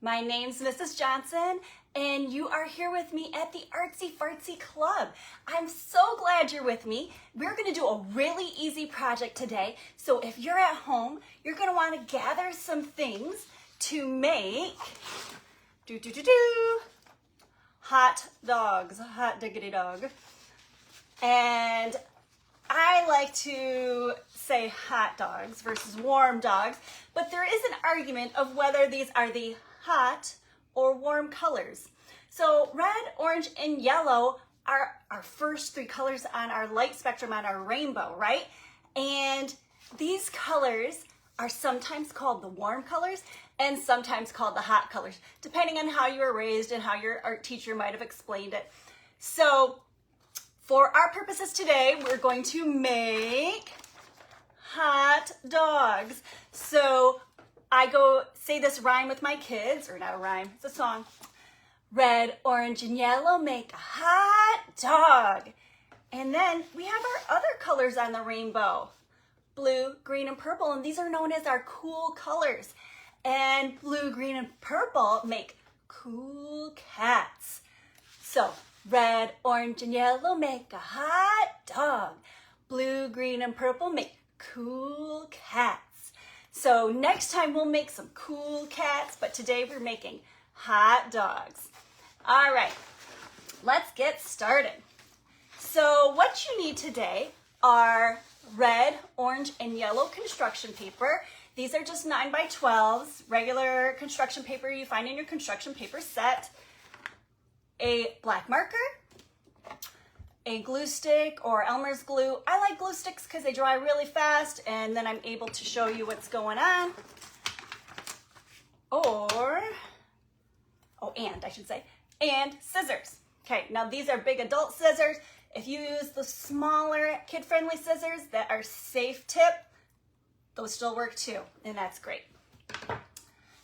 My name's Mrs. Johnson, and you are here with me at the Artsy Fartsy Club. I'm so glad you're with me. We're going to do a really easy project today. So if you're at home, you're going to want to gather some things to make hot dogs, hot diggity dog. And I like to say hot dogs versus warm dogs, but there is an argument of whether these are the hot or warm colors. So red, orange, and yellow are our first three colors on our light spectrum on our rainbow, right? And these colors are sometimes called the warm colors and sometimes called the hot colors, depending on how you were raised and how your art teacher might have explained it. So for our purposes today, we're going to make hot dogs. So I go say this rhyme with my kids, or not a rhyme, it's a song. Red, orange, and yellow make a hot dog. And then we have our other colors on the rainbow. Blue, green, and purple, and these are known as our cool colors. And blue, green, and purple make cool cats. So red, orange, and yellow make a hot dog. Blue, green, and purple make cool cats. So next time we'll make some cool cats, but today we're making hot dogs. All right, let's get started. So what you need today are red, orange, and yellow construction paper. These are just 9x12s, regular construction paper you find in your construction paper set. A black marker, a glue stick or Elmer's glue. I like glue sticks because they dry really fast and then I'm able to show you what's going on. And scissors. Okay, now these are big adult scissors. If you use the smaller kid-friendly scissors that are safe tip, those still work too, and that's great.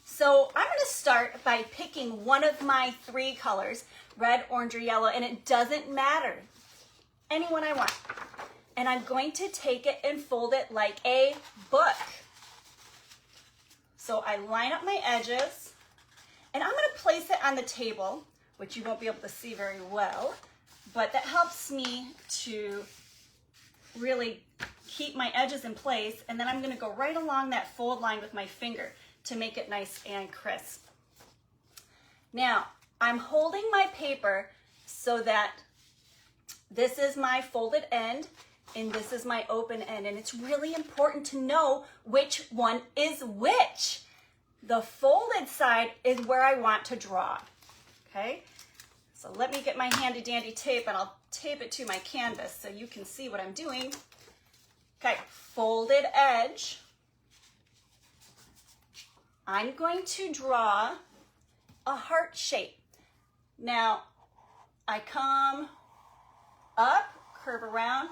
So I'm gonna start by picking one of my three colors, red, orange, or yellow, and it doesn't matter, any one I want. And I'm going to take it and fold it like a book. So I line up my edges, and I'm gonna place it on the table, which you won't be able to see very well, but that helps me to really keep my edges in place, and then I'm gonna go right along that fold line with my finger to make it nice and crisp. Now, I'm holding my paper so that this is my folded end and this is my open end, and it's really important to know which one is which. The folded side is where I want to draw, okay? So let me get my handy dandy tape and I'll tape it to my canvas so you can see what I'm doing. Okay, folded edge. I'm going to draw a heart shape. Now, I come up, curve around,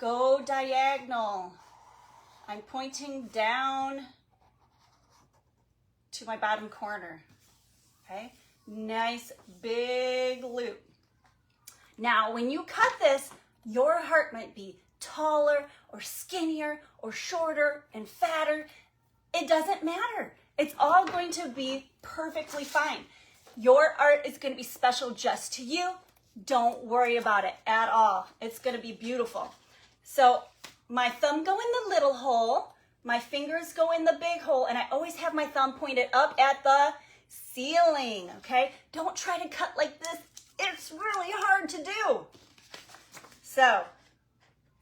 go diagonal. I'm pointing down to my bottom corner, okay? Nice big loop. Now, when you cut this, your heart might be taller or skinnier or shorter and fatter. It doesn't matter. It's all going to be perfectly fine. Your art is going to be special just to you. Don't worry about it at all. It's going to be beautiful. So my thumb go in the little hole, my fingers go in the big hole, and I always have my thumb pointed up at the ceiling, okay? Don't try to cut like this. It's really hard to do. So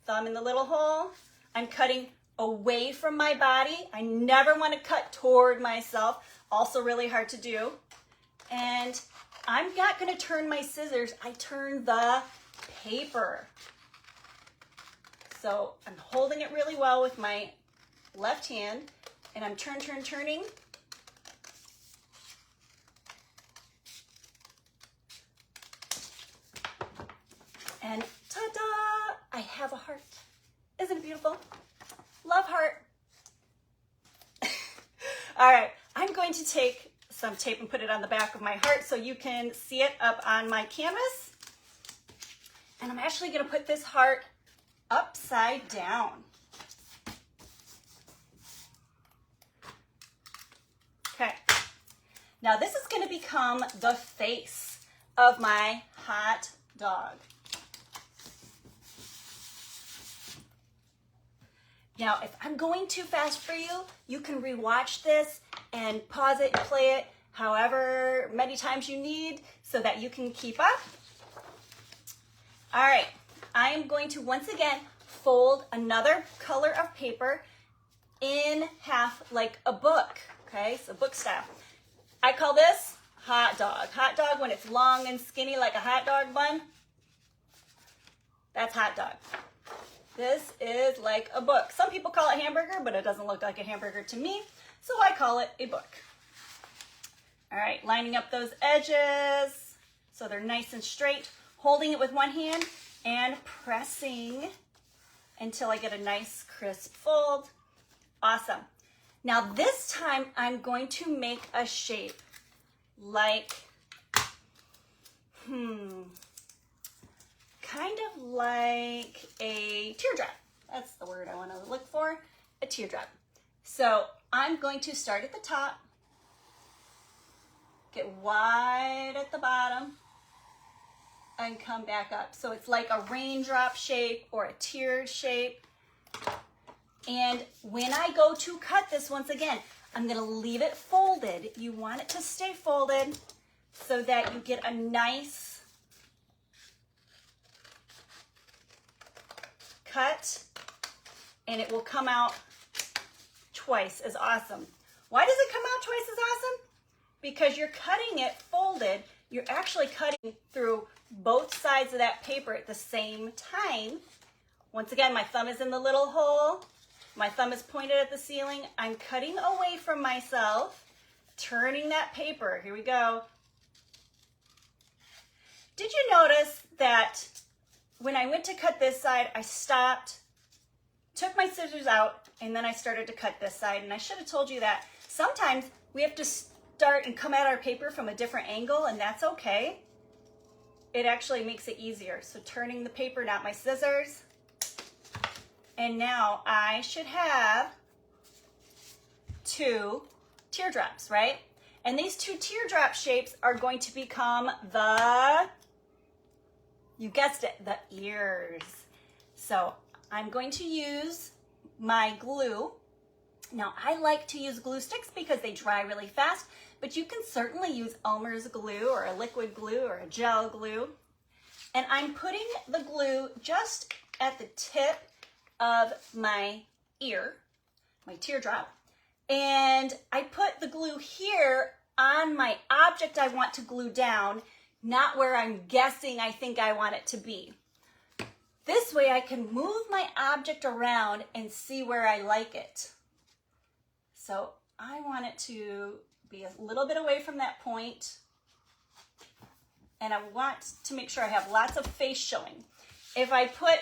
thumb in the little hole. I'm cutting away from my body. I never want to cut toward myself. Also really hard to do. And I'm not going to turn my scissors. I turn the paper. So I'm holding it really well with my left hand, and I'm turning. And ta-da! I have a heart. Isn't it beautiful? Love heart. All right, I'm going to take some tape and put it on the back of my heart so you can see it up on my canvas. And I'm actually going to put this heart upside down. Okay. Now this is become the face of my hot dog. Now, if I'm going too fast for you, you can rewatch this and pause it and play it however many times you need so that you can keep up. All right, I am going to once again fold another color of paper in half like a book, okay? So book style. I call this hot dog. Hot dog when it's long and skinny like a hot dog bun. That's hot dog. This is like a book. Some people call it hamburger, but it doesn't look like a hamburger to me, so I call it a book. All right, lining up those edges so they're nice and straight, holding it with one hand and pressing until I get a nice crisp fold. Awesome. Now this time I'm going to make a shape like, kind of like a teardrop. That's the word I want to look for, a teardrop. So I'm going to start at the top, get wide at the bottom, and come back up. So it's like a raindrop shape or a tear shape. And when I go to cut this, once again, I'm gonna leave it folded. You want it to stay folded so that you get a nice cut, and it will come out twice as awesome. Why does it come out twice as awesome? Because you're cutting it folded. You're actually cutting through both sides of that paper at the same time. Once again, my thumb is in the little hole. My thumb is pointed at the ceiling. I'm cutting away from myself, turning that paper. Here we go. Did you notice that when I went to cut this side, I stopped, took my scissors out, and then I started to cut this side? And I should have told you that sometimes we have to start and come at our paper from a different angle, and that's okay. It actually makes it easier. So turning the paper, not my scissors. And now I should have 2 teardrops, right? And these 2 teardrop shapes are going to become the, you guessed it, the ears. So I'm going to use my glue. Now I like to use glue sticks because they dry really fast, but you can certainly use Elmer's glue or a liquid glue or a gel glue. And I'm putting the glue just at the tip of my ear, my teardrop, and I put the glue here on my object I want to glue down, not where I'm guessing I think I want it to be. This way I can move my object around and see where I like it. So I want it to be a little bit away from that point, and I want to make sure I have lots of face showing. If I put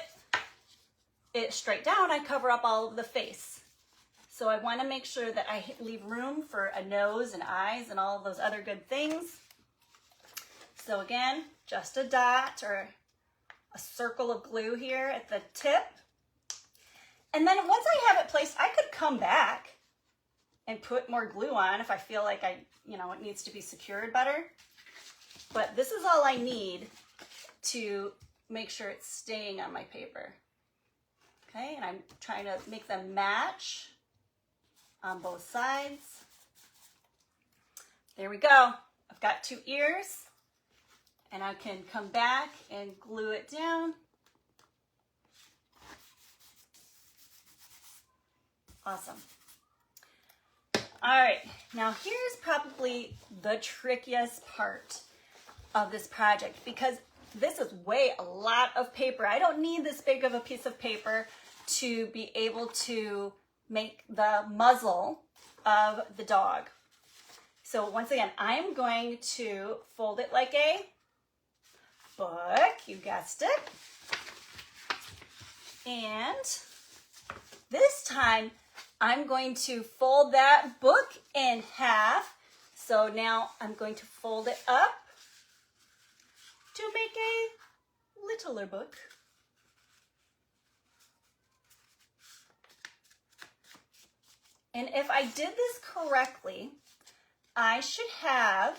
it straight down, I cover up all of the face. So I want to make sure that I leave room for a nose and eyes and all of those other good things. So again, just a dot or a circle of glue here at the tip. And then once I have it placed, I could come back and put more glue on if I feel like it needs to be secured better. But this is all I need to make sure it's staying on my paper. Okay, and I'm trying to make them match on both sides. There we go. I've got 2 ears, and I can come back and glue it down. Awesome. All right, now here's probably the trickiest part of this project, because this is a lot of paper. I don't need this big of a piece of paper to be able to make the muzzle of the dog. So once again, I'm going to fold it like a book, you guessed it. And this time I'm going to fold that book in half. So now I'm going to fold it up to make a littler book. And if I did this correctly, I should have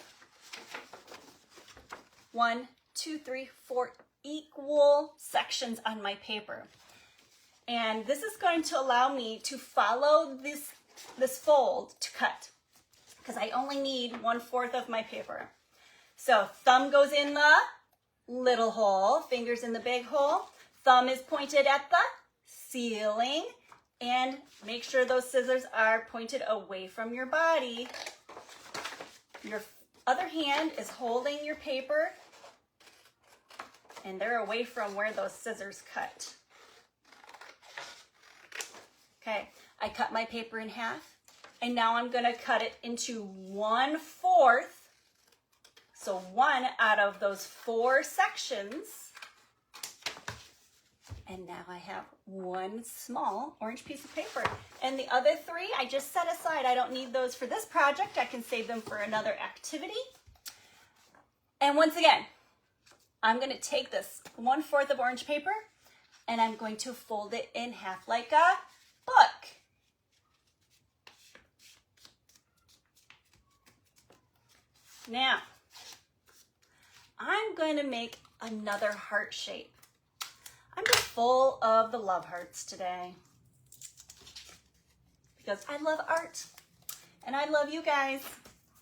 1, 2, 3, 4 equal sections on my paper. And this is going to allow me to follow this fold to cut, because I only need 1/4 of my paper. So thumb goes in the little hole, fingers in the big hole, thumb is pointed at the ceiling, and make sure those scissors are pointed away from your body. Your other hand is holding your paper, and they're away from where those scissors cut. Okay, I cut my paper in half, and now I'm gonna cut it into 1/4. So 1 out of those 4 sections. And now I have 1 small orange piece of paper. And the other 3 I just set aside. I don't need those for this project. I can save them for another activity. And once again, I'm gonna take this 1/4 of orange paper and I'm going to fold it in half like a book. Now, I'm going to make another heart shape. I'm just full of the love hearts today because I love art and I love you guys.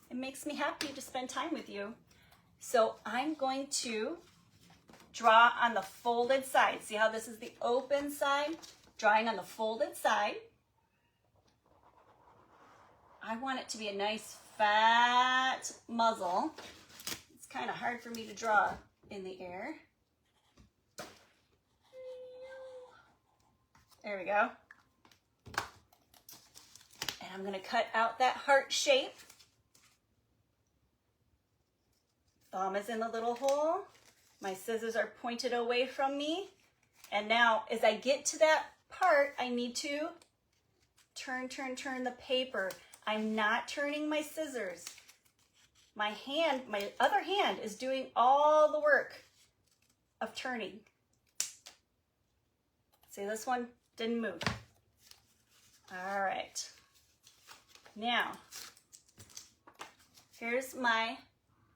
It makes me happy to spend time with you. So I'm going to draw on the folded side. See how this is the open side? Drawing on the folded side. I want it to be a nice fat muzzle. It's kind of hard for me to draw in the air. There we go. And I'm going to cut out that heart shape. Thumb is in the little hole. My scissors are pointed away from me. And now as I get to that part, I need to turn the paper. I'm not turning my scissors. My other hand is doing all the work of turning. See, this one didn't move. All right. Now, here's my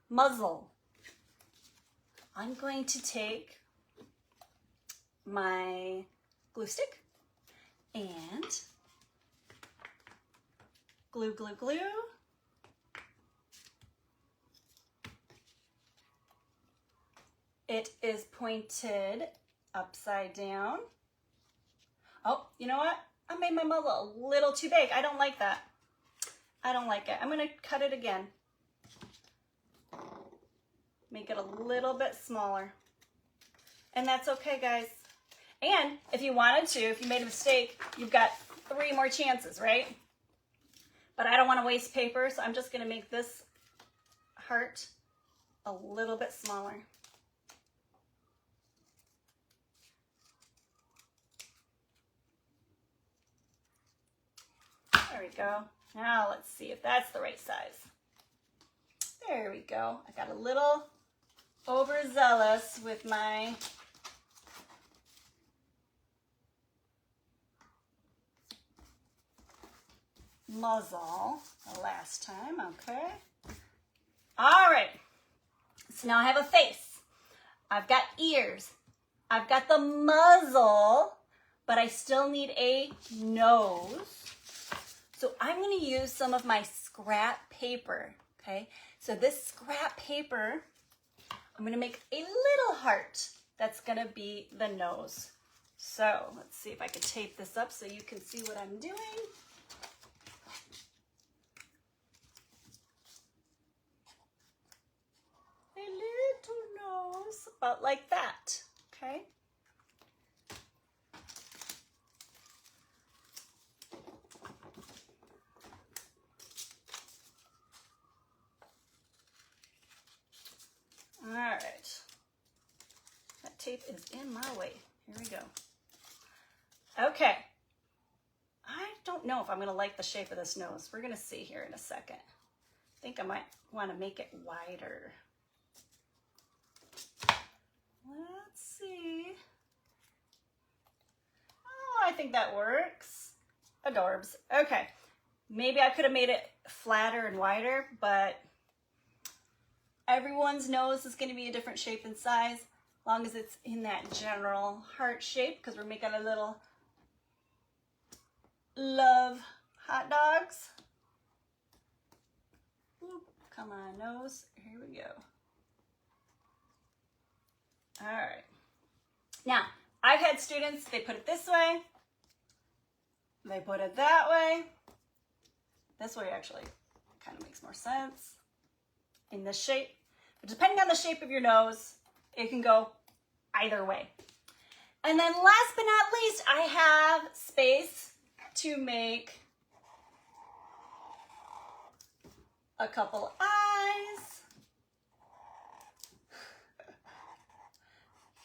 muzzle. I'm going to take my glue stick and glue. It is pointed upside down. Oh, you know what? I made my muzzle a little too big. I don't like that. I don't like it. I'm going to cut it again. Make it a little bit smaller. And that's okay, guys. And if you wanted to, if you made a mistake, you've got 3 more chances, right? But I don't want to waste paper, so I'm just going to make this heart a little bit smaller. There we go. Now let's see if that's the right size. There we go. I got a little overzealous with my muzzle the last time, okay? All right, so now I have a face. I've got ears. I've got the muzzle, but I still need a nose. So I'm gonna use some of my scrap paper, okay? So this scrap paper, I'm gonna make a little heart that's gonna be the nose. So let's see if I can tape this up so you can see what I'm doing. A little nose, about like that, okay? All right, that tape is in my way. Here we go. Okay, I don't know if I'm gonna like the shape of this nose. We're gonna see here in a second. I think I might wanna make it wider. Let's see. Oh, I think that works. Adorbs. Okay, maybe I could have made it flatter and wider, but Everyone's nose is going to be a different shape and size, as long as it's in that general heart shape, because we're making a little love hot dogs. Ooh, come on, nose. Here we go. All right. Now, I've had students, they put it this way, they put it that way. This way actually kind of makes more sense in this shape. But depending on the shape of your nose, it can go either way. And then last but not least, I have space to make a couple eyes.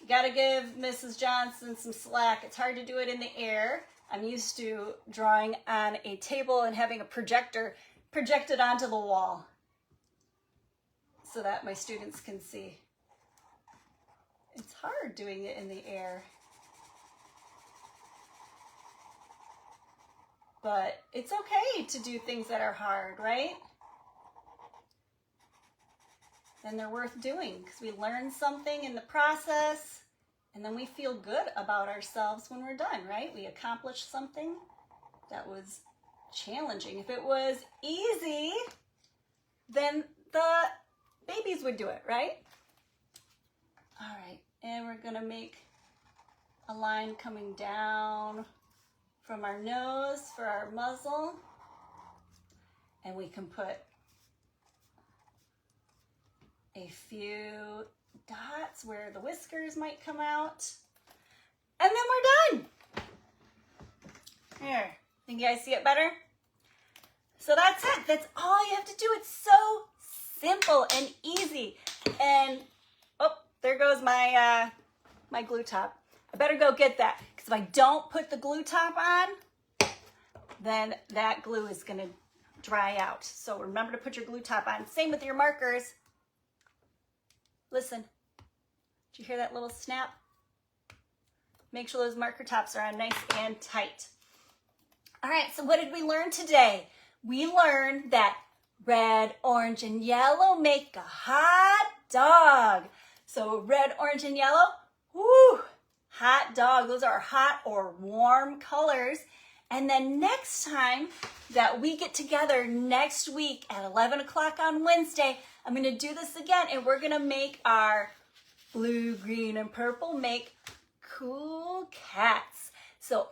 You gotta give Mrs. Johnson some slack. It's hard to do it in the air. I'm used to drawing on a table and having a projector projected onto the wall so that my students can see. It's hard doing it in the air. But it's okay to do things that are hard, right? And they're worth doing because we learn something in the process and then we feel good about ourselves when we're done, right? We accomplished something that was challenging. If it was easy, then the babies would do it, right? All right, and we're gonna make a line coming down from our nose for our muzzle. And we can put a few dots where the whiskers might come out. And then we're done. Here, think you guys see it better? So that's it. That's all you have to do. It's so simple and easy. And, oh, there goes my, my glue top. I better go get that, because if I don't put the glue top on, then that glue is gonna dry out. So remember to put your glue top on. Same with your markers. Listen, did you hear that little snap? Make sure those marker tops are on nice and tight. All right, so what did we learn today? We learned that red, orange, and yellow make a hot dog. So red, orange, and yellow, woo, hot dog. Those are hot or warm colors. And then next time that we get together next week at 11 o'clock on Wednesday, I'm gonna do this again and we're gonna make our blue, green, and purple make cool cats. So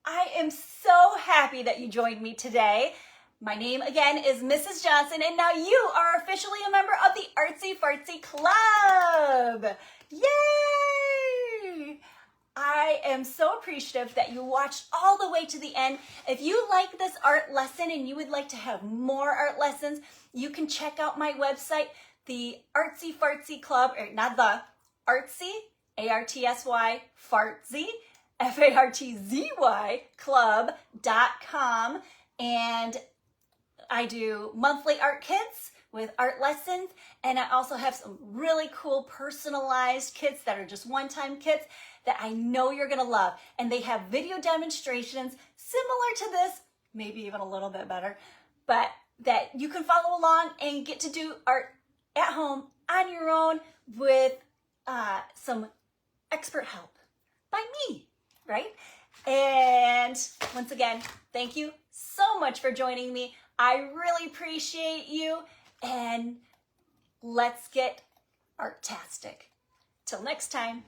I am so happy that you joined me today. My name again is Mrs. Johnson, and now you are officially a member of the Artsy Fartsy Club. Yay! I am so appreciative that you watched all the way to the end. If you like this art lesson and you would like to have more art lessons, you can check out my website, the Artsy Fartsy Club, or not the, Artsy, A-R-T-S-Y, Fartsy, F-A-R-T-Z-Y, club.com. And I do monthly art kits with art lessons, and I also have some really cool personalized kits that are just one-time kits that I know you're gonna love. And they have video demonstrations similar to this, maybe even a little bit better, but that you can follow along and get to do art at home on your own with some expert help by me, right? And once again, thank you so much for joining me. I really appreciate you, and let's get artastic. Till next time.